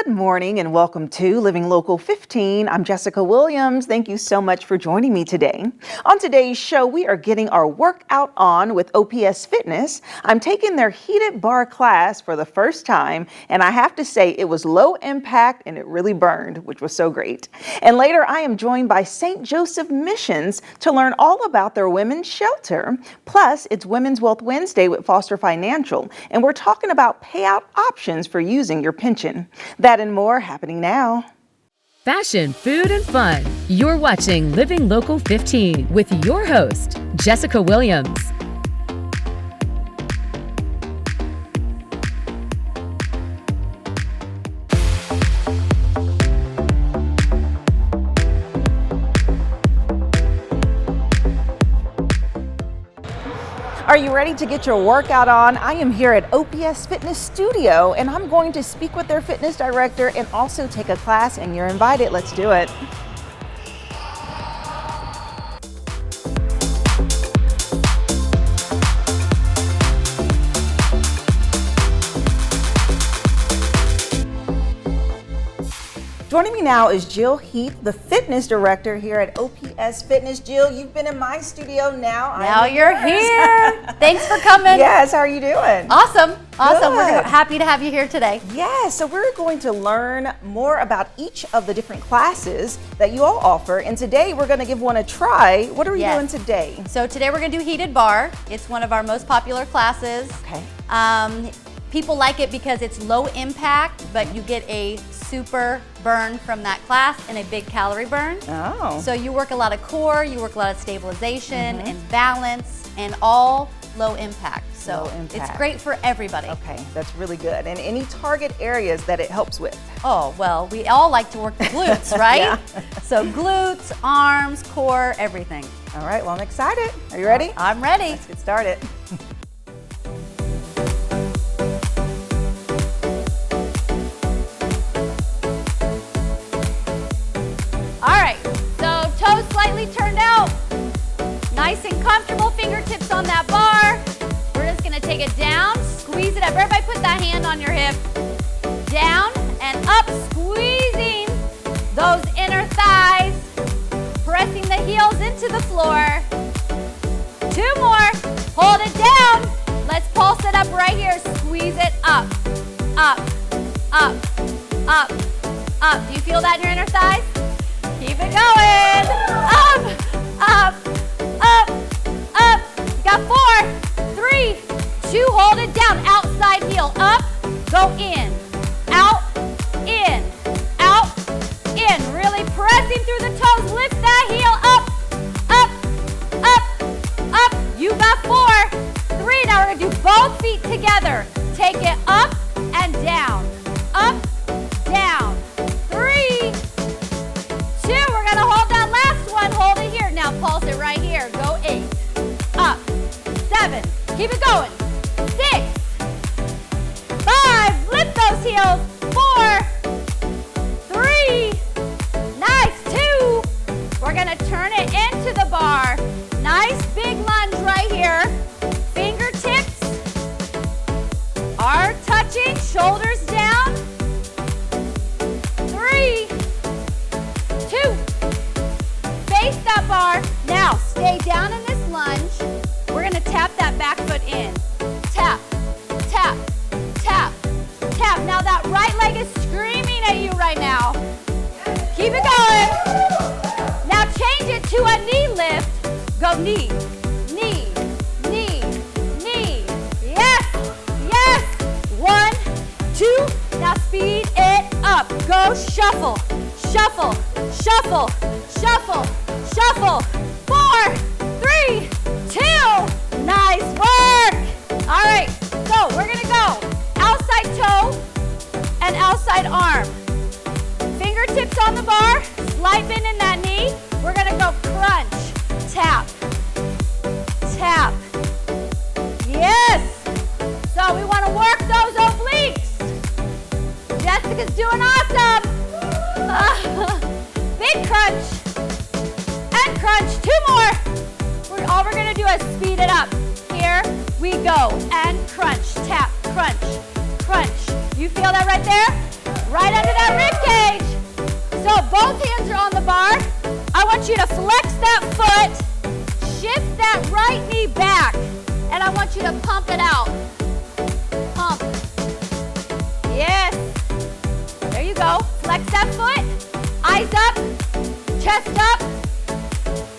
Good morning and welcome to Living Local 15. I'm Jessica Williams. Thank you so much for joining me today. On today's show, we are getting our workout on with OPS Fitness. I'm taking their Heated Barre class for the first time, and I have to say it was low impact and it really burned, which was so great. And later, I am joined by St. Joseph Missions to learn all about their women's shelter. Plus, it's Women's Wealth Wednesday with Foster Financial, and we're talking about payout options for using your pension. That and more happening now. Fashion, food, and fun. You're watching Living Local 15 with your host, Jessica Williams. Are you ready to get your workout on? I am here at OPS Fitness Studio, and I'm going to speak with their fitness director and also take a class, and you're invited. Let's do it. Joining me now is Jill Heath, the fitness director here at OPS Fitness. Jill, you've been in my studio now. Now you're here. Thanks for coming. Yes, how are you doing? Awesome. Good. We're happy to have you here today. Yeah, so we're going to learn more about each of the different classes that you all offer. And today we're going to give one a try. What are we doing today? So today we're going to do Heated Barre. It's one of our most popular classes. Okay. People like it because it's low impact, but you get a super burn from that class and a big calorie burn. Oh. So you work a lot of core, you work a lot of stabilization and balance, and all low impact. So it's great for everybody. Okay, that's really good. And any target areas that it helps with? Oh, well, we all like to work the glutes, right? Yeah. So glutes, arms, core, everything. All right, well, I'm excited. Are you ready? I'm ready. Let's get started. Slightly turned out, nice and comfortable, fingertips on that bar. We're just gonna take it down, squeeze it up. Everybody put that hand on your hip. Down and up, squeezing those inner thighs, pressing the heels into the floor. 2 more, hold it down. Let's pulse it up right here, squeeze it up, up, up, up, up. Do you feel that in your inner thighs? Keep it going. Up, up, up, up. You got 4, 3, 2. Hold it down. Outside heel. Up, go in. Out, in. Out, in. Really pressing through the toes. Lift that heel up, up, up, up. You got 4, 3. Now we're going to do both feet together. Take it up and down. Up, down. 3, 2, we're gonna hold that last one. Hold it here. Now pulse it right here. Go 8, up, 7, keep it going. 6, 5, lift those heels. 4, 3, nice. 2, we're gonna turn it into the bar. Nice big lunge right here. Fingertips are touching, shoulders down. 3, 2, face that bar. Now stay down in this lunge. We're gonna tap that back foot in. Tap, tap, tap, tap. Now that right leg is screaming at you right now. Keep it going. Now change it to a knee lift. Go knee, knee, knee, knee. Yes, yes. 1, 2. Now speed it up. Go shuffle, shuffle, shuffle, shuffle, shuffle. 4, 3, 2. Nice work. All right, so we're gonna go outside toe and outside arm. Fingertips on the bar, slide bend in that knee. We're gonna go crunch, tap, tap. Yes. So we wanna work those obliques. Jessica's doing awesome. Big crunch and crunch. 2 more. All we're gonna do is speed it up. Here we go. And crunch, tap, crunch, crunch. You feel that right there? right under that rib cage. So both hands are on the bar. I want you to flex that foot, shift that right knee back, and I want you to pump it out. Pump. Yes. There you go. Flex that foot. Eyes up. Chest up.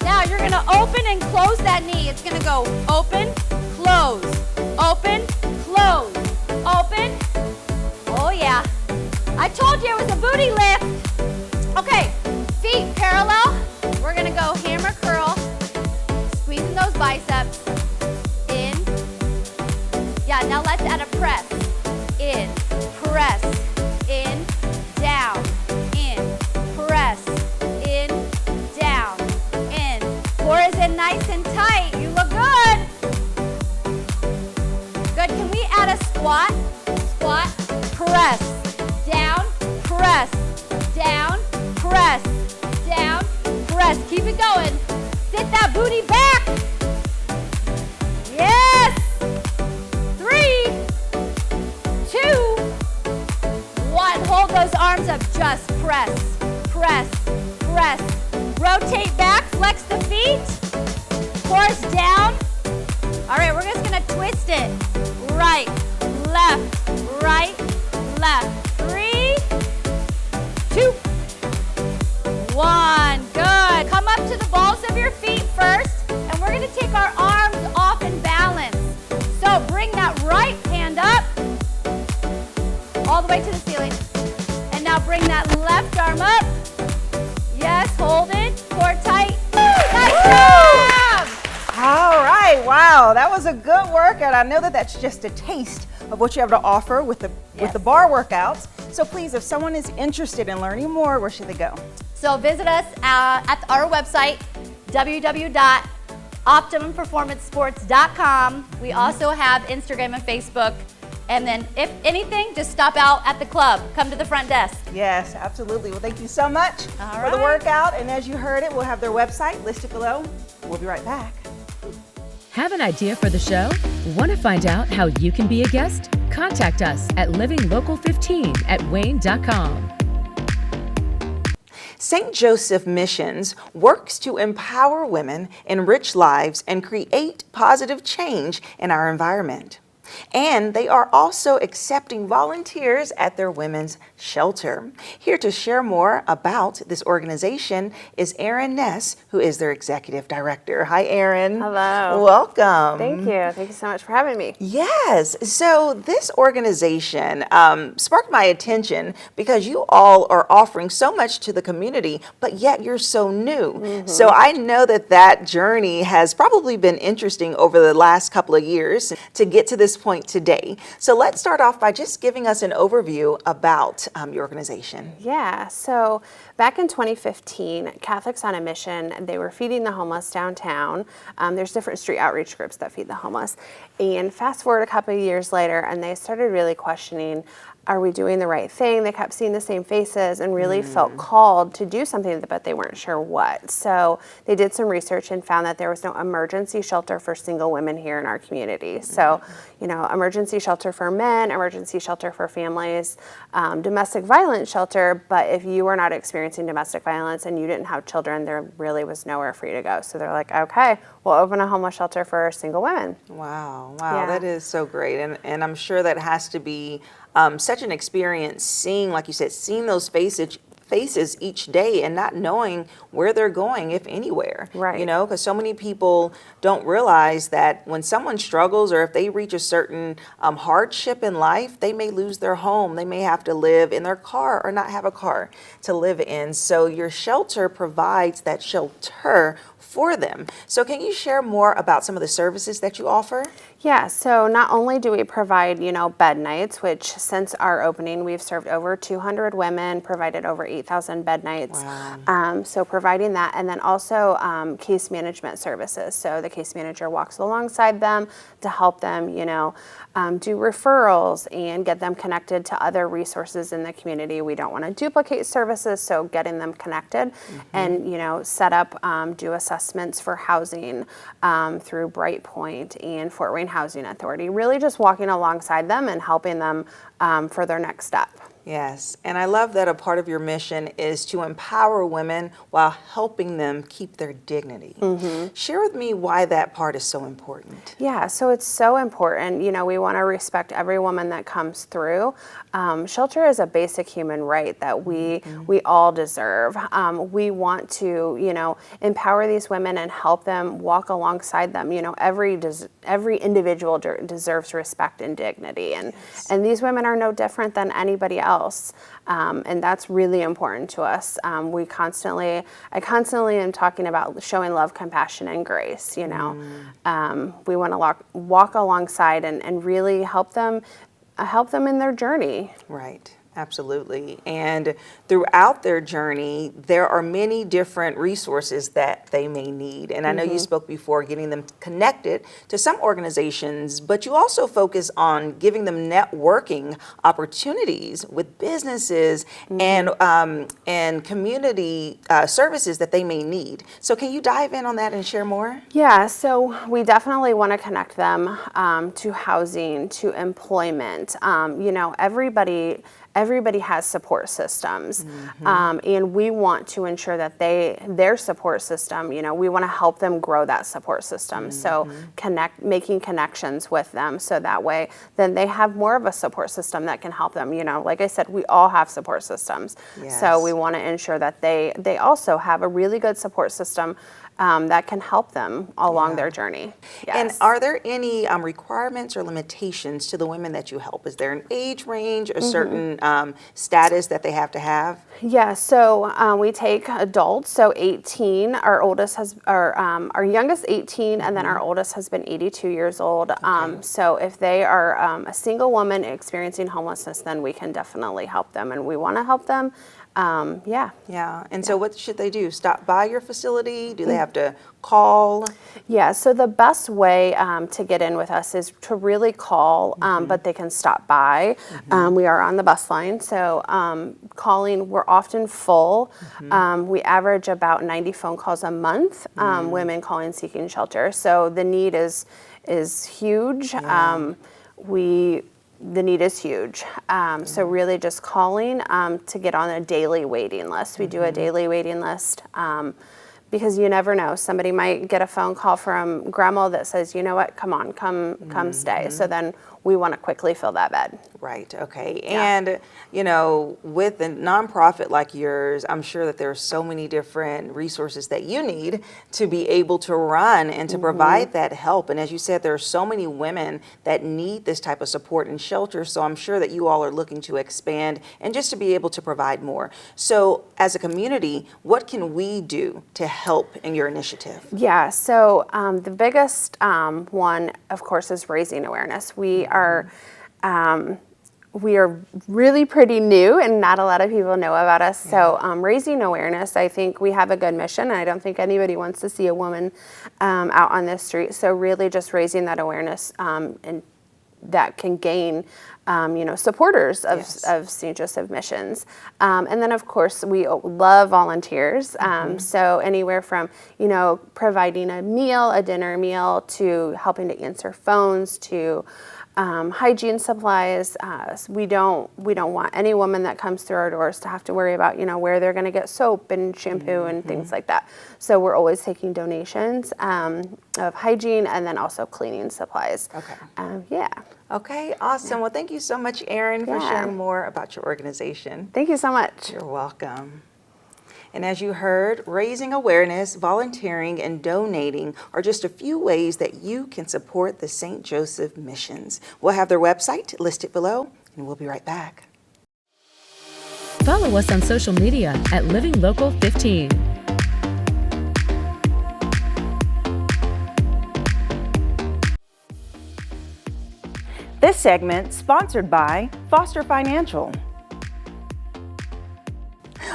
Now you're going to open and close that knee. It's going to go open, close, open, close, open. Oh yeah. I told you it was a booty lift. Okay, feet parallel. We're going to go hammer curl, squeezing those biceps. In. Yeah, now let's add a press. In, press, in, down, in, press, in, down, in. Core is in nice and tight. You look good. Good. Can we add a squat? Squat, press, down, press, down, press, down, press. Keep it going. Sit that booty back. Yes. 3, 2, 1. Hold those arms up. Just press, press, press. Rotate back. Flex the feet. Core's down. All right, we're just going to twist it. Right, left, right, left. 3, 2, 1. Good. Come up to the balls of your feet first, and we're going to take our arms off and balance. So bring that right hand up all the way to the ceiling. And now bring that left arm up. Yes, hold it. Core tight. Nice job! All right, wow, that was a good workout. I know that that's just a taste of what you have to offer with the bar workouts. So please, if someone is interested in learning more, where should they go? So visit us at our website, www.optimumperformancesports.com. We also have Instagram and Facebook. And then if anything, just stop out at the club. Come to the front desk. Yes, absolutely. Well, thank you so much All for the right. workout. And as you heard it, we'll have their website listed below. We'll be right back. Have an idea for the show? Want to find out how you can be a guest? Contact us at livinglocal15@wayne.com. St. Joseph Missions works to empower women, enrich lives, and create positive change in our environment. And they are also accepting volunteers at their women's shelter. Here to share more about this organization is Erin Ness, who is their executive director. Hi, Erin. Hello. Welcome. Thank you. Thank you so much for having me. Yes. So this organization sparked my attention because you all are offering so much to the community, but yet you're so new. So I know that that journey has probably been interesting over the last couple of years to get to this point today. So let's start off by just giving us an overview about your organization. Yeah, so back in 2015, Catholics on a Mission, they were feeding the homeless downtown. There's different street outreach groups that feed the homeless. And fast forward a couple of years later, and they started really questioning, are we doing the right thing? They kept seeing the same faces and really felt called to do something, but they weren't sure what. So they did some research and found that there was no emergency shelter for single women here in our community. So, you know, emergency shelter for men, emergency shelter for families, domestic violence shelter, but if you were not experiencing domestic violence and you didn't have children, there really was nowhere for you to go. So they're like, okay, we'll open a homeless shelter for single women. Wow, Yeah. that is so great. And I'm sure that has to be such an experience seeing, like you said, seeing those faces each day and not knowing where they're going, if anywhere. Right. You know, because so many people don't realize that when someone struggles or if they reach a certain hardship in life, they may lose their home. They may have to live in their car or not have a car to live in. So your shelter provides that shelter for them. So can you share more about some of the services that you offer? Yeah, so not only do we provide, you know, bed nights, which since our opening, we've served over 200 women, provided over 8,000 bed nights. Wow. So providing that, and then also case management services. So the case manager walks alongside them to help them, you know, do referrals and get them connected to other resources in the community. We don't want to duplicate services, so getting them connected and, you know, set up, do assessments for housing through Bright Point and Fort Wayne Housing Authority, really just walking alongside them and helping them for their next step. Yes, and I love that a part of your mission is to empower women while helping them keep their dignity. Share with me why that part is so important. Yeah, so it's so important. You know, we want to respect every woman that comes through. Shelter is a basic human right that we all deserve. We want to, you know, empower these women and help them, walk alongside them. You know, every individual deserves respect and dignity, and these women are no different than anybody else. And that's really important to us. I constantly am talking about showing love, compassion, and grace. You know, we want to walk alongside and really help them in their journey. Right. Absolutely. And throughout their journey, there are many different resources that they may need. And I know you spoke before getting them connected to some organizations, but you also focus on giving them networking opportunities with businesses and community services that they may need. So can you dive in on that and share more? Yeah, so we definitely want to connect them to housing, to employment. You know, everybody has support systems, and we want to ensure that their support system, you know, we want to help them grow that support system. So making connections with them, so that way then they have more of a support system that can help them. You know, like I said, we all have support systems. So we want to ensure that they also have a really good support system that can help them along their journey. And are there any requirements or limitations to the women that you help? Is there an age range, a certain status that they have to have? Yeah, so we take adults, so 18. Our youngest 18, and then our oldest has been 82 years old. So if they are a single woman experiencing homelessness, then we can definitely help them, and we want to help them. And so what should they do? Stop by your facility? Do they have to call? Yeah, so the best way to get in with us is to really call, but they can stop by. We are on the bus line, so calling, we're often full. We average about 90 phone calls a month, women calling seeking shelter. So the need is huge. The need is huge. So really just calling to get on a daily waiting list. We do a daily waiting list because you never know. Somebody might get a phone call from grandma that says, you know what, come stay. So then we want to quickly fill that bed. Right, okay. And, you know, with a nonprofit like yours, I'm sure that there are so many different resources that you need to be able to run and to provide that help. And as you said, there are so many women that need this type of support and shelter. So I'm sure that you all are looking to expand and just to be able to provide more. So as a community, what can we do to help in your initiative? Yeah, so the biggest one, of course, is raising awareness. We are really pretty new and not a lot of people know about us. So raising awareness, I think we have a good mission, and I don't think anybody wants to see a woman out on the street. So really just raising that awareness and that can gain supporters of St. Joseph Missions. And then of course we love volunteers. So anywhere from, providing a dinner meal, to helping to answer phones, to hygiene supplies. We don't want any woman that comes through our doors to have to worry about, where they're going to get soap and shampoo and things like that. So we're always taking donations of hygiene and then also cleaning supplies. Okay. Okay, awesome. Well, thank you so much, Erin, for sharing more about your organization. Thank you so much. You're welcome. And as you heard, raising awareness, volunteering, and donating are just a few ways that you can support the St. Joseph Missions. We'll have their website listed below, and we'll be right back. Follow us on social media at Living Local 15. This segment sponsored by Foster Financial.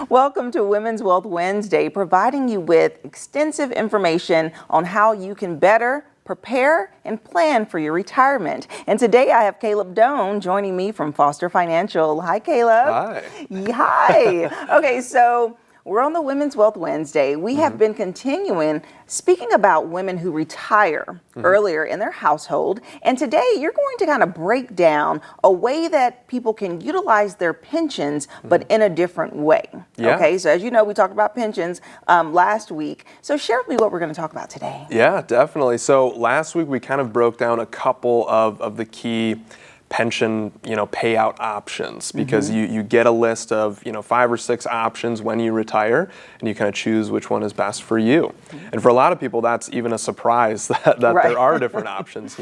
Welcome to Women's Wealth Wednesday, providing you with extensive information on how you can better prepare and plan for your retirement. And today I have Caleb Doan joining me from Foster Financial. Hi, Caleb. Hi. Hi. Okay, so We're on the Women's Wealth Wednesday. We have been continuing speaking about women who retire earlier in their household. And today you're going to kind of break down a way that people can utilize their pensions, but in a different way. Yeah. Okay, so as you know, we talked about pensions last week. So share with me what we're going to talk about today. Yeah, definitely. So last week we kind of broke down a couple of the key pension, payout options, because you get a list of, 5 or 6 options when you retire, and you kind of choose which one is best for you. And for a lot of people, that's even a surprise that there are different options,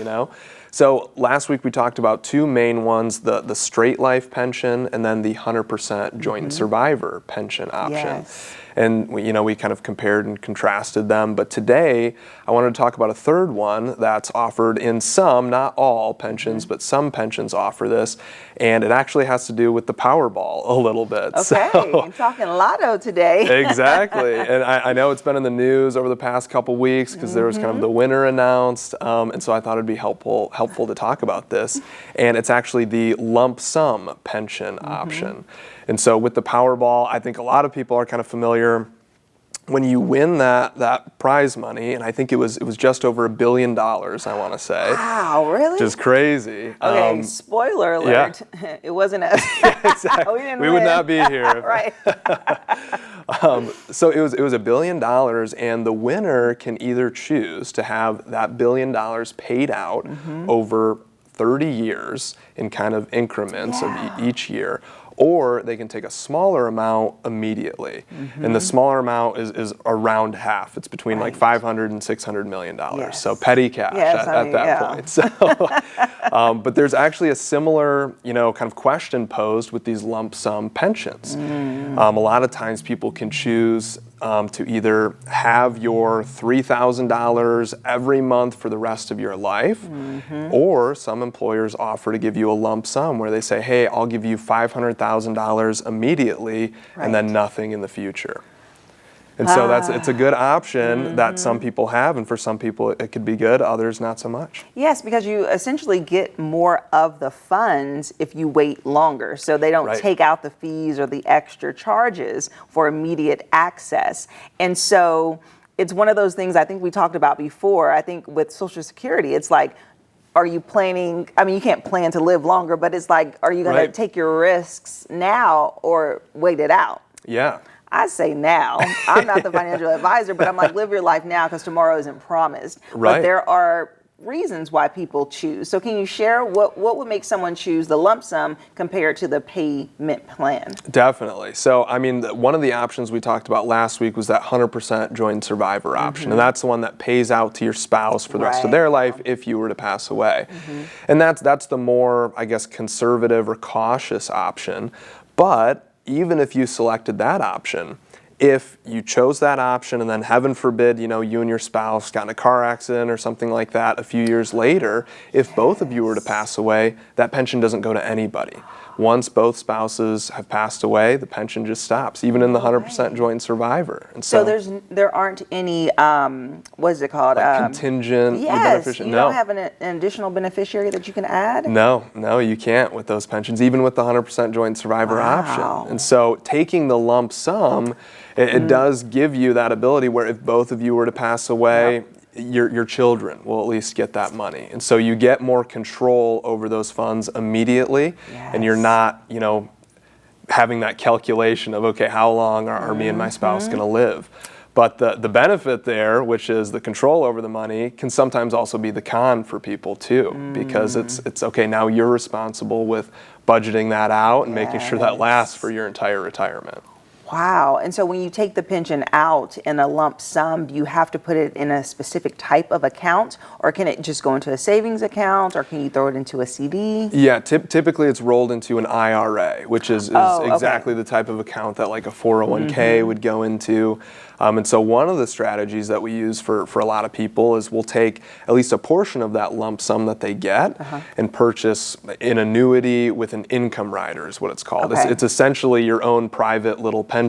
So last week we talked about 2 main ones, the straight life pension and then the 100% joint survivor pension option. Yes. And we kind of compared and contrasted them. But today, I wanted to talk about a third one that's offered in some, not all pensions, but some pensions offer this. And it actually has to do with the Powerball a little bit. Okay, I'm talking lotto today. Exactly. And I know it's been in the news over the past couple weeks because there was kind of the winner announced. And so I thought it'd be helpful to talk about this. And it's actually the lump sum pension option. And so with the Powerball, I think a lot of people are kind of familiar when you win that prize money, and I think it was just over $1 billion, I want to say. Wow, really? Just crazy. Okay, spoiler alert. Yeah. It wasn't us. Exactly. We would not be here. Right. So it was $1 billion, and the winner can either choose to have that $1 billion paid out over 30 years in kind of increments of each year, or they can take a smaller amount immediately. And the smaller amount is around half. It's between like $500 and $600 million. Yes. So petty cash at that point. So, but there's actually a similar, kind of question posed with these lump sum pensions. A lot of times people can choose to either have your $3,000 every month for the rest of your life, or some employers offer to give you a lump sum where they say, hey, I'll give you $500,000 immediately and then nothing in the future. And so it's a good option that some people have, and for some people it could be good, others not so much. Yes, because you essentially get more of the funds if you wait longer. So they don't take out the fees or the extra charges for immediate access. And so it's one of those things I think we talked about before. I think with Social Security, it's like, are you planning, you can't plan to live longer, but it's like, are you going to take your risks now or wait it out? Yeah. I say now. I'm not the financial advisor, but I'm like, live your life now because tomorrow isn't promised. Right. But there are reasons why people choose. So can you share what would make someone choose the lump sum compared to the payment plan? Definitely. So, one of the options we talked about last week was that 100% joint survivor option. And that's the one that pays out to your spouse for the rest of their life if you were to pass away. And that's the more, I guess, conservative or cautious option. But even if you selected that option, if you chose that option and then heaven forbid, you and your spouse got in a car accident or something like that a few years later, if both of you were to pass away, that pension doesn't go to anybody. Once both spouses have passed away, the pension just stops, even in the 100% joint survivor. And so there aren't any, what is it called? Contingent beneficiary. You don't have an additional beneficiary that you can add? No, you can't with those pensions, even with the 100% joint survivor option. And so taking the lump sum, it does give you that ability where if both of you were to pass away, your children will at least get that money. And so you get more control over those funds immediately, and you're not, having that calculation of, okay, how long are me and my spouse going to live? But the benefit there, which is the control over the money, can sometimes also be the con for people too, because it's okay, now you're responsible with budgeting that out and making sure that lasts for your entire retirement. Wow. And so when you take the pension out in a lump sum, do you have to put it in a specific type of account, or can it just go into a savings account, or can you throw it into a CD? Yeah, typically it's rolled into an IRA, which is exactly the type of account that like a 401k would go into. And so one of the strategies that we use for a lot of people is we'll take at least a portion of that lump sum that they get and purchase an annuity with an income rider is what it's called. It's essentially your own private little pension.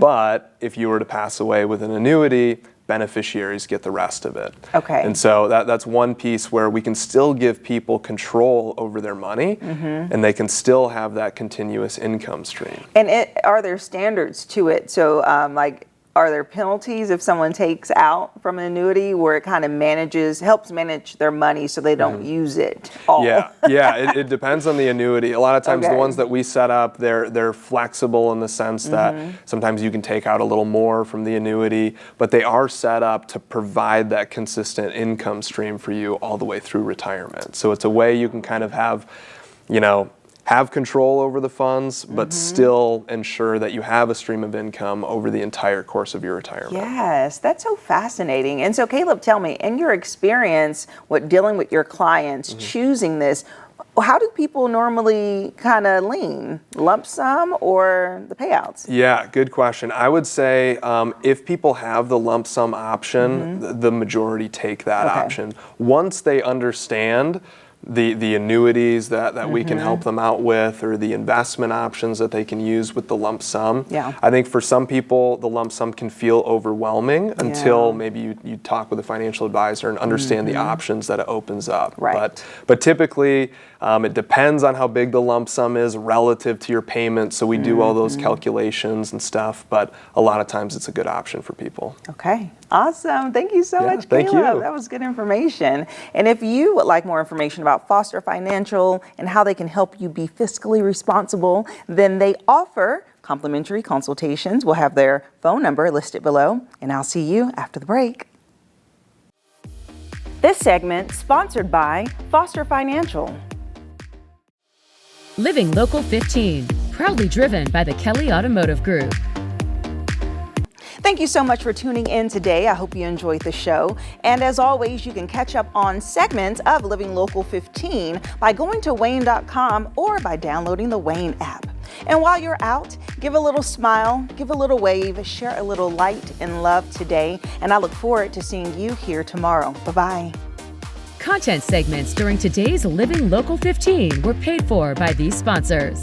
But if you were to pass away with an annuity, beneficiaries get the rest of it. Okay. And so that's one piece where we can still give people control over their money, and they can still have that continuous income stream. And are there standards to it? So like, are there penalties if someone takes out from an annuity where it kind of helps manage their money so they don't use it all? Yeah, it depends on the annuity. A lot of times the ones that we set up, they're flexible in the sense that sometimes you can take out a little more from the annuity, but they are set up to provide that consistent income stream for you all the way through retirement. So it's a way you can kind of have control over the funds, but still ensure that you have a stream of income over the entire course of your retirement. Yes, that's so fascinating. And so Caleb, tell me, in your experience with dealing with your clients, choosing this, how do people normally kind of lean? Lump sum or the payouts? Yeah, good question. I would say if people have the lump sum option, the majority take that option. Once they understand the annuities that we can help them out with, or the investment options that they can use with the lump sum. Yeah. I think for some people, the lump sum can feel overwhelming until maybe you talk with a financial advisor and understand the options that it opens up. Right. But typically, it depends on how big the lump sum is relative to your payment, so we do all those calculations and stuff, but a lot of times it's a good option for people. Okay, awesome. Thank you so much, thank Caleb. you. That was good information. And if you would like more information about Foster Financial and how they can help you be fiscally responsible, then they offer complimentary consultations. We'll have their phone number listed below, and I'll see you after the break. This segment sponsored by Foster Financial. Living Local 15, proudly driven by the Kelly Automotive Group. Thank you so much for tuning in today. I hope you enjoyed the show. And as always, you can catch up on segments of Living Local 15 by going to WANE.com or by downloading the WANE app. And while you're out, give a little smile, give a little wave, share a little light and love today. And I look forward to seeing you here tomorrow. Bye-bye. Content segments during today's Living Local 15 were paid for by these sponsors.